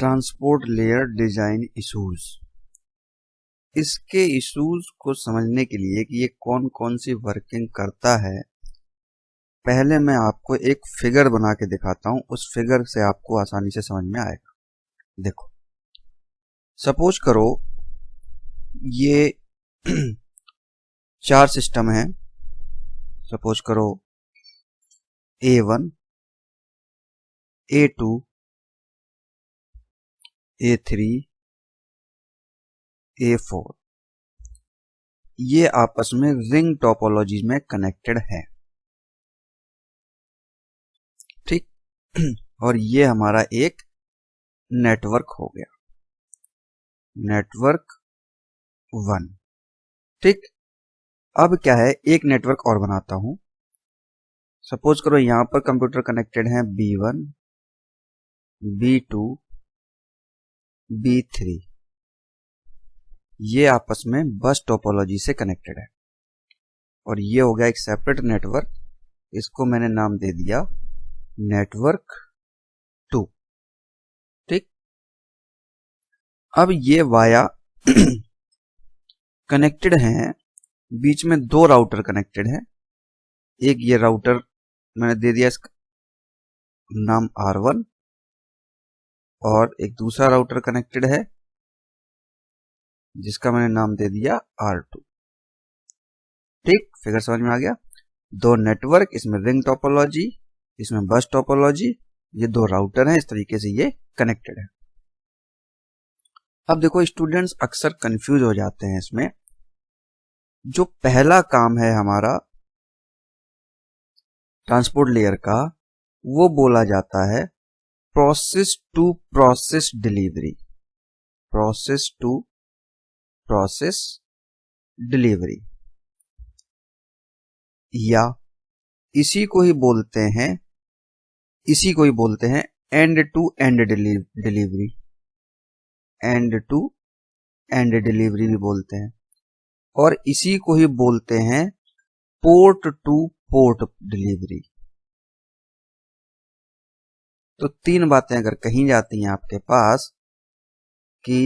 Transport layer design issues. इसके issues को समझने के लिए कि ये कौन कौन सी वर्किंग करता है, पहले मैं आपको एक फिगर बना के दिखाता हूं। उस फिगर से आपको आसानी से समझ में आएगा। देखो, सपोज करो ये 4 सिस्टम है। सपोज करो A1, A2, A3, A4, ये आपस में रिंग टोपोलॉजी में कनेक्टेड है, ठीक। और ये हमारा एक नेटवर्क हो गया, नेटवर्क 1, ठीक। अब क्या है, एक नेटवर्क और बनाता हूं। सपोज करो यहां पर कंप्यूटर कनेक्टेड है B1, B2, B3, ये आपस में बस टोपोलॉजी से कनेक्टेड है। और ये हो गया एक सेपरेट नेटवर्क, इसको मैंने नाम दे दिया नेटवर्क 2, ठीक। अब ये वाया कनेक्टेड हैं, बीच में 2 राउटर कनेक्टेड हैं। एक ये राउटर मैंने दे दिया इसका नाम R1, और एक दूसरा राउटर कनेक्टेड है जिसका मैंने नाम दे दिया R2, ठीक। फिगर समझ में आ गया। 2 नेटवर्क, इसमें रिंग टोपोलॉजी, इसमें बस टोपोलॉजी, ये 2 राउटर हैं, इस तरीके से ये कनेक्टेड है। अब देखो, स्टूडेंट्स अक्सर कंफ्यूज हो जाते हैं इसमें। जो पहला काम है हमारा ट्रांसपोर्ट लेयर का, वो बोला जाता है process to process delivery, process to process delivery, या इसी को ही बोलते हैं end to end delivery, end to end delivery भी बोलते हैं। और इसी को ही बोलते हैं पोर्ट टू पोर्ट डिलीवरी। तो 3 बातें अगर कही जाती हैं आपके पास कि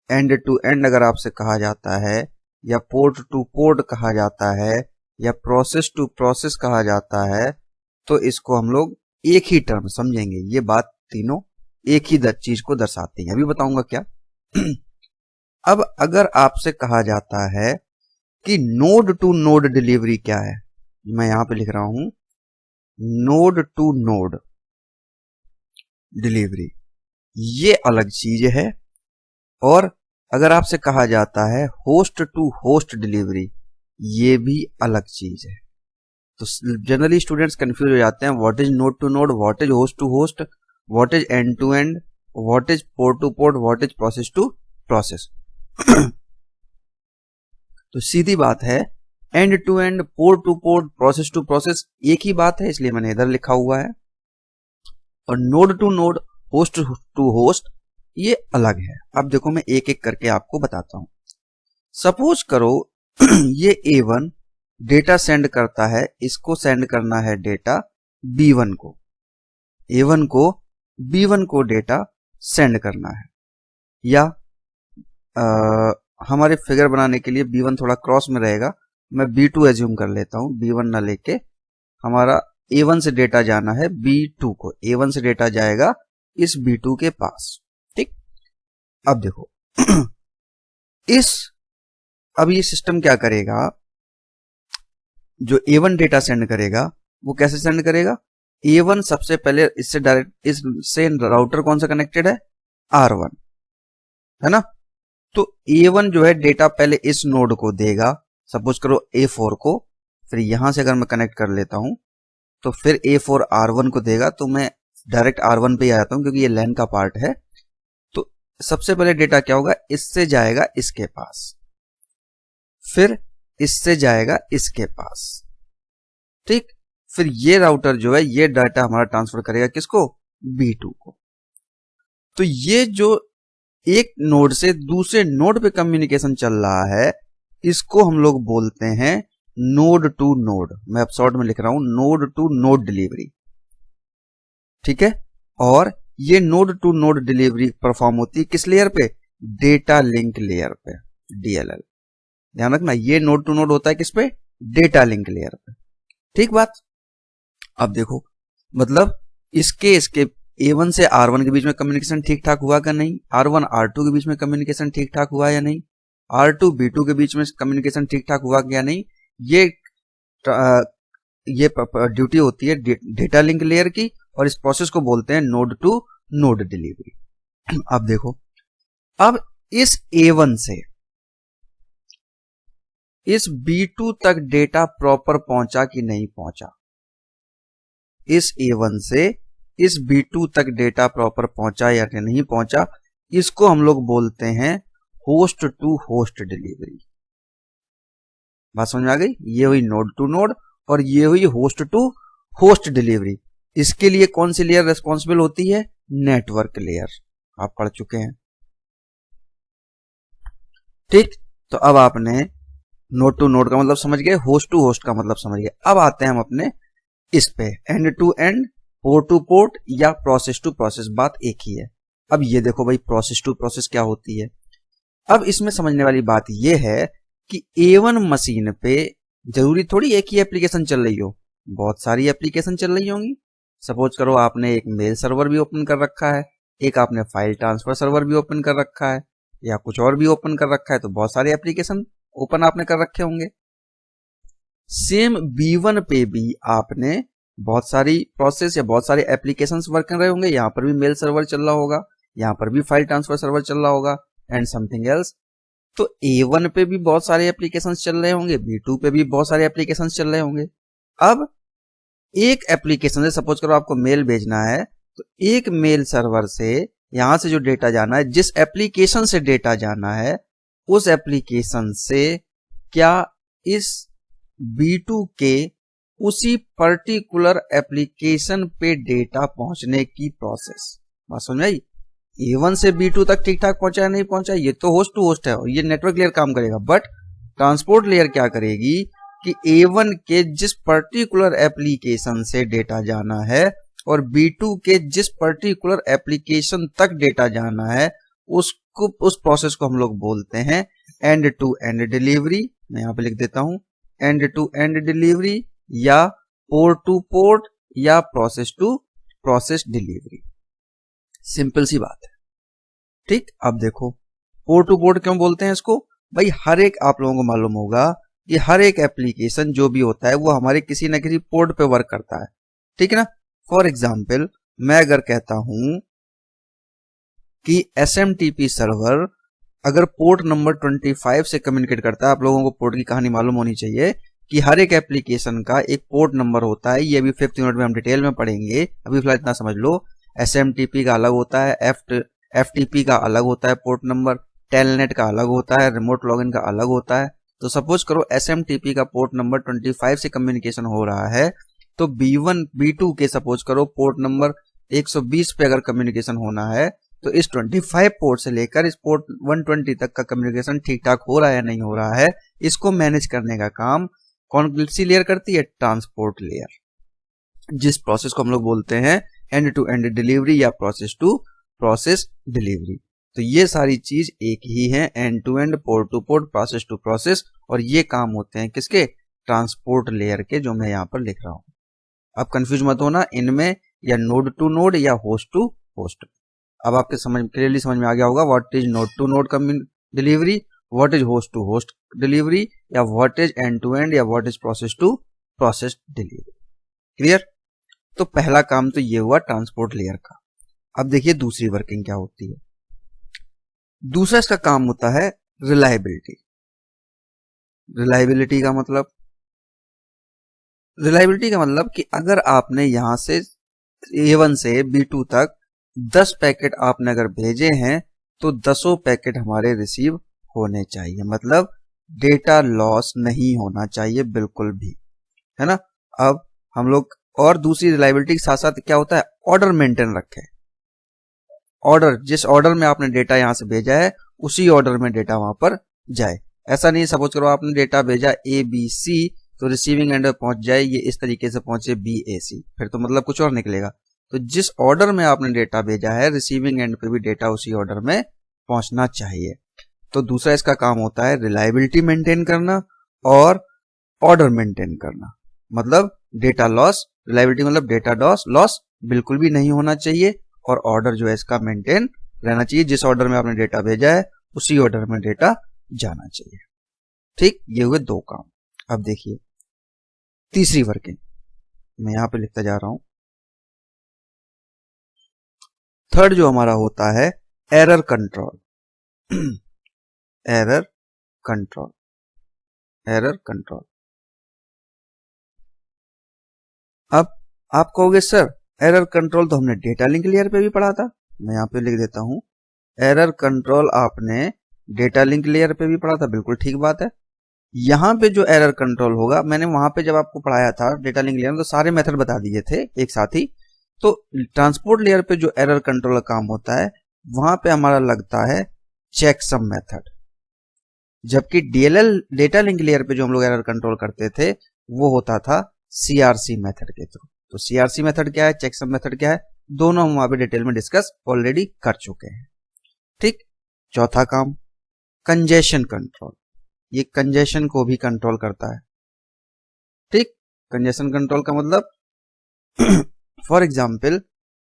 एंड टू एंड अगर आपसे कहा जाता है, या पोर्ट टू पोर्ट कहा जाता है, या प्रोसेस टू प्रोसेस कहा जाता है, तो इसको हम लोग एक ही टर्म समझेंगे। ये बात तीनों एक ही चीज को दर्शाती है। अभी बताऊंगा क्या। अब अगर आपसे कहा जाता है कि नोड टू नोड डिलीवरी क्या है, मैं यहां पे लिख रहा हूं नोड टू नोड डिलीवरी, ये अलग चीज है। और अगर आपसे कहा जाता है होस्ट टू होस्ट डिलीवरी, ये भी अलग चीज है। तो जनरली स्टूडेंट्स कंफ्यूज हो जाते हैं, what is node to node, what is host to host, what is end to end, what is port to port, what is process to process. तो सीधी बात है, end to end, port to port, process to process एक ही बात है, इसलिए मैंने इधर लिखा हुआ है। और node to node, host to host, ये अलग है। अब देखो, मैं एक एक करके आपको बताता हूं। सपोज करो ये A1 डेटा सेंड करता है, इसको सेंड करना है डेटा B1 को, A1 को B1 को डेटा सेंड करना है। या हमारे फिगर बनाने के लिए B1 थोड़ा क्रॉस में रहेगा, मैं B2 एज्यूम कर लेता हूं, B1 ना लेके। हमारा A1 से डेटा जाना है B2 को, A1 से डेटा जाएगा इस B2 के पास, ठीक। अब देखो अब ये सिस्टम क्या करेगा, जो A1 डेटा सेंड करेगा वो कैसे सेंड करेगा। A1 सबसे पहले इससे डायरेक्ट, इससे राउटर कौन सा कनेक्टेड है, R1, है ना। तो A1 जो है डेटा पहले इस नोड को देगा, सपोज करो A4 को, फिर यहां से अगर मैं कनेक्ट कर लेता हूं तो फिर A4 R1 को देगा। तो मैं डायरेक्ट R1 पे ही आ जाता हूं क्योंकि ये LAN का पार्ट है। तो सबसे पहले डेटा क्या होगा, इससे जाएगा इसके पास, फिर इससे जाएगा इसके पास, ठीक। फिर ये राउटर जो है ये डाटा हमारा ट्रांसफर करेगा किसको, B2 को। तो ये जो एक नोड से दूसरे नोड पे कम्युनिकेशन चल रहा है, इसको हम लोग बोलते हैं नोड टू नोड। मैं अब शॉर्ट में लिख रहा हूं नोड टू नोड डिलीवरी, ठीक है। और ये node to node delivery perform होती है किस लेयर पे? डेटा लिंक लेयर पे, DLL। ध्यान रखना, ये नोड टू नोड होता है किस पे? डेटा लिंक लेयर पे। ठीक बात। अब देखो, मतलब इसके A1 से R1 के बीच में कम्युनिकेशन ठीक ठाक हुआ क्या नहीं? R1 R2 के बीच में कम्युनिकेशन ठीक ठाक हुआ या नहीं? R2 B2 के बीच में कम्युनिकेशन ठीक ठाक हुआ क्या नहीं? ये ड्यूटी होती है डेटा लिंक लेयर की, और इस प्रोसेस को बोलते हैं नोड टू नोड डिलीवरी। अब देखो, अब इस A1 से इस B2 तक डेटा प्रॉपर पहुंचा कि नहीं पहुंचा? इस A1 से इस B2 तक डेटा प्रॉपर पहुंचा या नहीं पहुंचा, इसको हम लोग बोलते हैं होस्ट टू होस्ट डिलीवरी। बात समझ में आ गई? ये हुई नोड टू नोड और ये हुई होस्ट टू होस्ट डिलीवरी। इसके लिए कौन सी लेयर रेस्पॉन्सिबल होती है? Network layer. आप पढ़ चुके हैं। ठीक, तो अब आपने नोड टू नोड का मतलब समझ गए, होस्ट टू होस्ट का मतलब समझ गए। अब आते हैं हम अपने इस पे, end to end, port to port या प्रोसेस टू प्रोसेस। बात एक ही है। अब ये देखो भाई, प्रोसेस टू प्रोसेस क्या होती है। अब इसमें समझने वाली बात यह है कि A1 मशीन पे जरूरी थोड़ी एक ही एप्लीकेशन चल रही हो, बहुत सारी एप्लीकेशन चल रही होंगी। सपोज करो आपने एक मेल सर्वर भी ओपन कर रखा है, एक आपने फाइल ट्रांसफर सर्वर भी ओपन कर रखा है, या कुछ और भी ओपन कर रखा है, तो बहुत सारे एप्लीकेशन ओपन आपने कर रखे होंगे। सेम B1 पे भी आपने बहुत सारी प्रोसेस या बहुत सारे एप्लीकेशंस वर्क कर रहे होंगे। यहां पर भी मेल सर्वर चल रहा होगा, यहां पर भी फाइल ट्रांसफर सर्वर चल रहा होगा, एंड समथिंग एल्स। तो A1 पे भी बहुत सारे एप्लीकेशंस चल रहे होंगे, B2 पे भी बहुत सारे एप्लीकेशंस चल रहे होंगे। अब एक एप्लीकेशन से सपोज करो आपको मेल भेजना है, तो एक मेल सर्वर से यहां से जो डेटा जाना है, जिस एप्लीकेशन से डेटा जाना है, उस एप्लीकेशन से क्या इस B2 के उसी पर्टिकुलर एप्लीकेशन पे डेटा पहुंचने की प्रोसेस। बात समझ आई? A1 से B2 तक ठीक ठाक पहुंचा या नहीं पहुंचा, ये तो होस्ट टू होस्ट है और ये नेटवर्क लेयर काम करेगा। बट ट्रांसपोर्ट लेयर क्या करेगी कि A1 के जिस पर्टिकुलर एप्लीकेशन से डेटा जाना है और B2 के जिस पर्टिकुलर एप्लीकेशन तक डेटा जाना है, उसको, उस प्रोसेस को हम लोग बोलते हैं एंड टू एंड डिलीवरी। मैं यहां पे लिख देता हूं, एंड टू एंड डिलीवरी या पोर्ट टू पोर्ट या process to process delivery. Simple सी बात है। ठीक, अब देखो, पोर्ट टू पोर्ट क्यों बोलते हैं इसको? भाई हर एक, आप लोगों को मालूम होगा कि हर एक एप्लीकेशन जो भी होता है वो हमारे किसी ना किसी पोर्ट पे वर्क करता है। ठीक है ना? फॉर एग्जाम्पल, मैं अगर कहता हूं कि SMTP सर्वर अगर पोर्ट नंबर 25 से कम्युनिकेट करता है, आप लोगों को पोर्ट की कहानी मालूम होनी चाहिए कि हर एक एप्लीकेशन का एक पोर्ट नंबर होता है। ये भी 5th यूनिट में हम डिटेल में पढ़ेंगे, अभी फिलहाल इतना समझ लो। SMTP का अलग होता है, FTP का अलग होता है पोर्ट नंबर, टेलनेट का अलग होता है, रिमोट लॉगिन का अलग होता है। तो सपोज करो SMTP का पोर्ट नंबर 25 से कम्युनिकेशन हो रहा है, तो B1 B2 के सपोज करो पोर्ट नंबर 120 पे अगर कम्युनिकेशन होना है, तो इस 25 पोर्ट से लेकर इस पोर्ट 120 तक का कम्युनिकेशन ठीक ठाक हो रहा है या नहीं हो रहा है, इसको मैनेज करने का काम कौन सी लेयर करती है? ट्रांसपोर्ट लेयर, जिस प्रोसेस को हम लोग बोलते हैं एंड टू एंड डिलीवरी या प्रोसेस टू प्रोसेस डिलीवरी। तो ये सारी चीज एक ही है, end to end, port to port, process to process, और ये काम होते हैं किसके? ट्रांसपोर्ट लेयर के, जो मैं यहां पर लिख रहा हूं। अब कंफ्यूज मत होना इनमें, या नोड टू नोड या होस्ट टू होस्ट। अब आपके क्लियरली समझ में आ गया होगा what is node to node delivery, what is host to host delivery, या what is end to end, या what is process to process delivery. Clear? तो पहला काम तो ये हुआ ट्रांसपोर्ट लेयर का। अब देखिए दूसरी वर्किंग क्या होती है। दूसरा इसका काम होता है रिलायबिलिटी। रिलायबिलिटी का मतलब कि अगर आपने यहां से A1 से B2 तक 10 पैकेट आपने अगर भेजे हैं, तो 10 पैकेट हमारे रिसीव होने चाहिए, मतलब डेटा लॉस नहीं होना चाहिए बिल्कुल भी, है ना? अब हम लोग और दूसरी रिलायबिलिटी के साथ साथ क्या होता है, ऑर्डर मेंटेन रखें। ऑर्डर, जिस ऑर्डर में आपने डेटा यहां से भेजा है उसी ऑर्डर में डेटा वहां पर जाए। ऐसा नहीं सपोज करो आपने डेटा भेजा ABC, तो रिसीविंग एंड पे पहुंच जाए ये इस तरीके से पहुंचे BAC, फिर तो मतलब कुछ और निकलेगा। तो जिस ऑर्डर में आपने डेटा भेजा है रिसीविंग एंड पे भी डेटा उसी ऑर्डर में पहुंचना चाहिए। तो दूसरा इसका काम होता है रिलायबिलिटी मेंटेन करना और ऑर्डर मेंटेन करना। मतलब डेटा लॉस, रिलायबिलिटी मतलब डेटा लॉस बिल्कुल भी नहीं होना चाहिए और ऑर्डर जो है इसका मेंटेन रहना चाहिए। जिस ऑर्डर में आपने डेटा भेजा है उसी ऑर्डर में डेटा जाना चाहिए। ठीक, ये हुए दो काम। अब देखिए तीसरी वर्किंग, मैं यहां पे लिखता जा रहा हूं। थर्ड जो हमारा होता है error control. Error control, error control. अब आप कहोगे सर एरर कंट्रोल तो हमने डेटा लिंक लेयर पे भी पढ़ा था। मैं यहां पे लिख देता हूं एरर कंट्रोल आपने डेटा लिंक लेयर पे भी पढ़ा था। बिल्कुल ठीक बात है। यहां पे जो एरर कंट्रोल होगा, मैंने वहां पे जब आपको पढ़ाया था डेटा लिंक लेयर में तो सारे मेथड बता दिए थे एक साथ ही। तो ट्रांसपोर्ट लेयर पे जो एरर कंट्रोल का काम होता है वहां पे हमारा लगता है चेकसम मेथड। जबकि डीएलएल डेटा लिंक लेयर पे जो हम लोग एरर कंट्रोल करते थे वो होता था सीआरसी मेथड के थ्रू। तो सीआरसी मेथड क्या है, चेकसम मेथड क्या है, दोनों हम वहां पे डिटेल में डिस्कस ऑलरेडी कर चुके हैं। ठीक, चौथा काम कंजेशन कंट्रोल। ये कंजेशन को भी कंट्रोल करता है। ठीक, कंजेशन कंट्रोल का मतलब फॉर एग्जाम्पल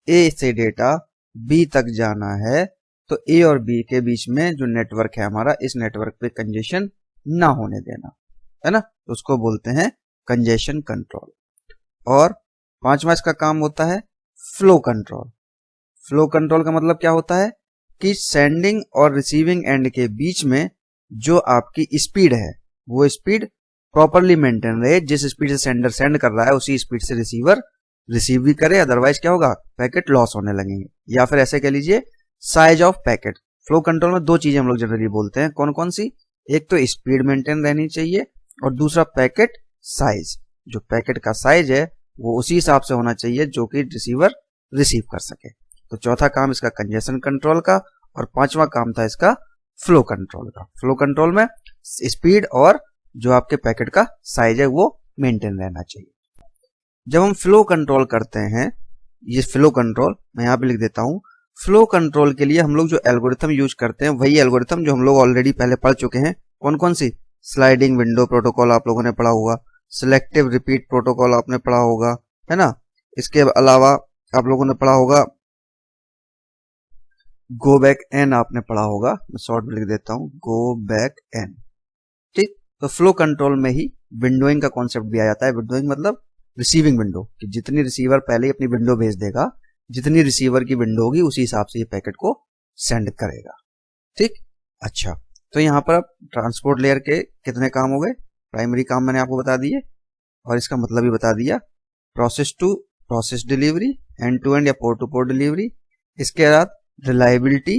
ए से डेटा बी तक जाना है तो ए और बी के बीच में जो नेटवर्क है हमारा, इस नेटवर्क पे कंजेशन ना होने देना, है ना, तो उसको बोलते हैं कंजेशन कंट्रोल। और पांचवा इसका काम होता है फ्लो कंट्रोल। फ्लो कंट्रोल का मतलब क्या होता है कि सेंडिंग और रिसीविंग एंड के बीच में जो आपकी स्पीड है वो स्पीड प्रॉपरली मेंटेन रहे। जिस स्पीड से सेंडर सेंड कर रहा है उसी स्पीड से रिसीवर रिसीव भी करे, अदरवाइज क्या होगा, पैकेट लॉस होने लगेंगे। या फिर ऐसे कह लीजिए size of packet. Flow control में दो चीजें हम लोग जनरली बोलते हैं, कौन कौन सी, एक तो स्पीड मेंटेन रहनी चाहिए और दूसरा पैकेट साइज। जो पैकेट का साइज है वो उसी हिसाब से होना चाहिए जो कि रिसीवर रिसीव कर सके। तो चौथा काम इसका कंजेशन कंट्रोल का और पांचवा काम था इसका फ्लो कंट्रोल का। फ्लो कंट्रोल में स्पीड और जो आपके पैकेट का साइज है वो मेंटेन रहना चाहिए। जब हम फ्लो कंट्रोल करते हैं, ये फ्लो कंट्रोल मैं यहां पे लिख देता हूं, फ्लो कंट्रोल के लिए हम लोग जो एल्गोरिथम यूज करते हैं वही एल्गोरिथम जो हम लोग ऑलरेडी पहले पढ़ चुके हैं। कौन कौन सी, स्लाइडिंग विंडो प्रोटोकॉल आप लोगों ने पढ़ा होगा, सिलेक्टिव रिपीट प्रोटोकॉल आपने पढ़ा होगा, है ना। इसके अलावा आप लोगों ने पढ़ा होगा गो बैक एन, आपने पढ़ा होगा, मैं शॉर्ट में लिख देता हूं गो बैक एन। ठीक, तो फ्लो कंट्रोल में ही विंडोइंग का कॉन्सेप्ट भी आ जाता है। विंडोइंग मतलब रिसीविंग विंडो, कि जितनी रिसीवर पहले ही अपनी विंडो भेज देगा, जितनी रिसीवर की विंडो होगी उसी हिसाब से ये पैकेट को सेंड करेगा। ठीक, अच्छा, तो यहां पर अब ट्रांसपोर्ट लेयर के कितने काम हो गए, प्राइमरी काम मैंने आपको बता दिए और इसका मतलब भी बता दिया, process to process delivery, end to end या पोर्ट टू पोर्ट डिलीवरी। इसके बाद रिलायबिलिटी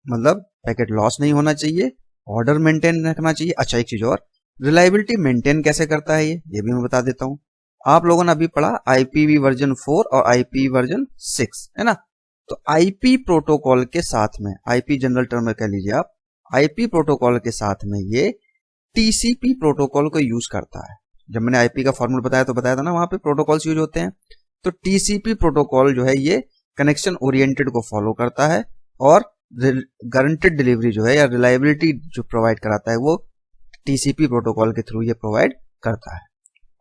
मतलब पैकेट लॉस नहीं होना चाहिए, ऑर्डर मेंटेन रखना चाहिए। अच्छा, एक चीज और, रिलायबिलिटी मेंटेन कैसे करता है ये भी मैं बता देता हूं। आप लोगों ने अभी पढ़ा आईपीवी वर्जन 4 और आईपी वर्जन 6, है ना। तो आईपी प्रोटोकॉल के साथ में, आईपी जनरल टर्म में कह लीजिए आप, आईपी प्रोटोकॉल के साथ में ये टीसीपी प्रोटोकॉल को यूज करता है। जब मैंने आईपी का फॉर्मूला बताया तो बताया था ना, वहां पे प्रोटोकॉल्स यूज होते हैं। तो टीसीपी प्रोटोकॉल जो है ये कनेक्शन ओरिएंटेड को फॉलो करता है और गारंटेड डिलीवरी जो है या रिलायबिलिटी जो प्रोवाइड कराता है वो टीसीपी प्रोटोकॉल के थ्रू ये प्रोवाइड करता है।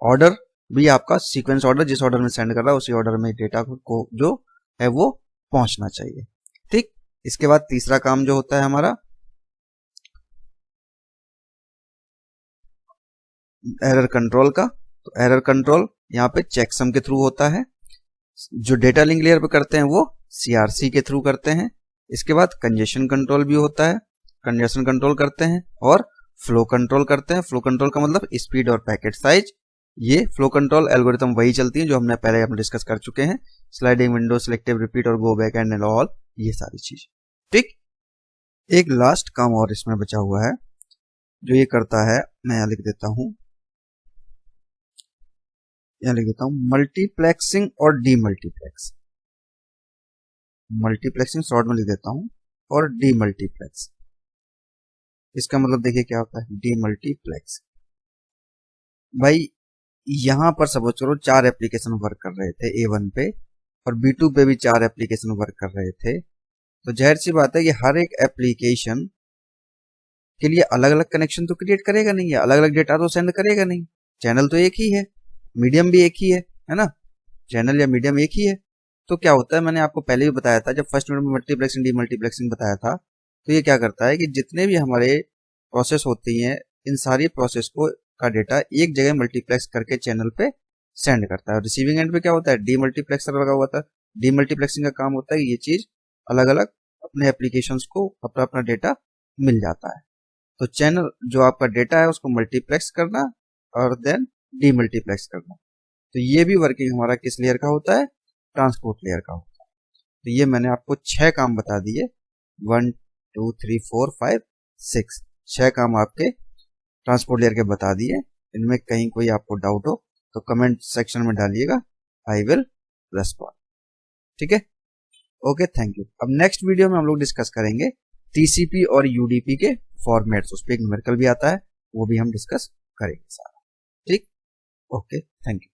ऑर्डर भी आपका सीक्वेंस ऑर्डर, जिस ऑर्डर में सेंड कर रहा है उसी ऑर्डर में डेटा को जो है वो पहुंचना चाहिए। ठीक, इसके बाद तीसरा काम जो होता है हमारा एरर कंट्रोल का। तो एरर कंट्रोल यहाँ पे चेकसम के थ्रू होता है। जो डेटा लिंक लेयर पे करते हैं वो सीआरसी के थ्रू करते हैं। इसके बाद कंजेशन कंट्रोल भी होता है, कंजेशन कंट्रोल करते हैं और फ्लो कंट्रोल करते हैं। फ्लो कंट्रोल का मतलब स्पीड और पैकेट साइज। ये फ्लो कंट्रोल एल्गोरिथम वही चलती है जो हमने पहले हम डिस्कस कर चुके हैं, स्लाइडिंग विंडो, सिलेक्टिव रिपीट और गो बैक एंड ऑल, ये सारी चीज। ठीक, एक लास्ट काम और इसमें बचा हुआ है जो ये करता है, मैं यहां लिख देता हूं, यहां लिख देता हूं मल्टीप्लेक्सिंग और डीमल्टीप्लेक्स। मल्टीप्लेक्सिंग शॉर्ट में लिख देता हूं और डीमल्टीप्लेक्स। इसका मतलब देखिए क्या होता है, डीमल्टीप्लेक्स। भाई यहां पर सपोज करो 4 एप्लीकेशन वर्क कर रहे थे A1 पे और B2 पे भी 4 एप्लीकेशन वर्क कर रहे थे, तो जाहिर सी बात है कि हर एक एप्लीकेशन के लिए अलग अलग कनेक्शन तो क्रिएट करेगा नहीं, है अलग अलग डेटा तो सेंड करेगा नहीं। चैनल तो एक ही है, मीडियम भी एक ही है ना, चैनल या मीडियम एक ही है। तो क्या होता है, मैंने आपको पहले भी बताया था, जब फर्स्ट मिनट में मल्टीप्लेक्सिंग डीमल्टीप्लेक्सिंग बताया था, तो ये क्या करता है कि जितने भी हमारे प्रोसेस होती हैं, इन सारी प्रोसेस को का डेटा एक जगह मल्टीप्लेक्स करके चैनल पे सेंड करता है। और रिसीविंग एंड पे क्या होता है, डीमल्टीप्लेक्सर लगा हुआ था। डीमल्टीप्लेक्सिंग का काम होता है ये चीज अलग अलग अपने एप्लीकेशंस को अपना अपना डेटा मिल जाता है। तो चैनल जो आपका डेटा है उसको मल्टीप्लेक्स करना और देन डीमल्टीप्लेक्स करना। तो ये भी वर्किंग हमारा किस लेयर का होता है, ट्रांसपोर्ट लेयर का होता है। तो ये मैंने आपको 6 काम बता दिए, 1 2 3 4 5 6, 6 काम आपके ट्रांसपोर्ट लेयर के बता दिए। इनमें कहीं कोई आपको डाउट हो तो कमेंट सेक्शन में डालिएगा, आई विल रेस्पॉन्ड। ठीक है, ओके, थैंक यू। अब नेक्स्ट वीडियो में हम लोग डिस्कस करेंगे टीसीपी और यूडीपी के फॉर्मेट्स, उस पर एक न्यूमेरिकल भी आता है, वो भी हम डिस्कस करेंगे सारा। ठीक, ओके, थैंक यू।